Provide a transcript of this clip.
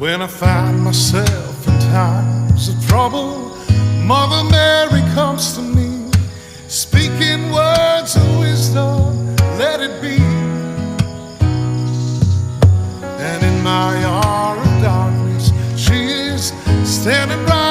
When I find myself in times of trouble, Mother Mary comes to me, speaking words of wisdom, let it be. And in my hour of darkness, she is standing right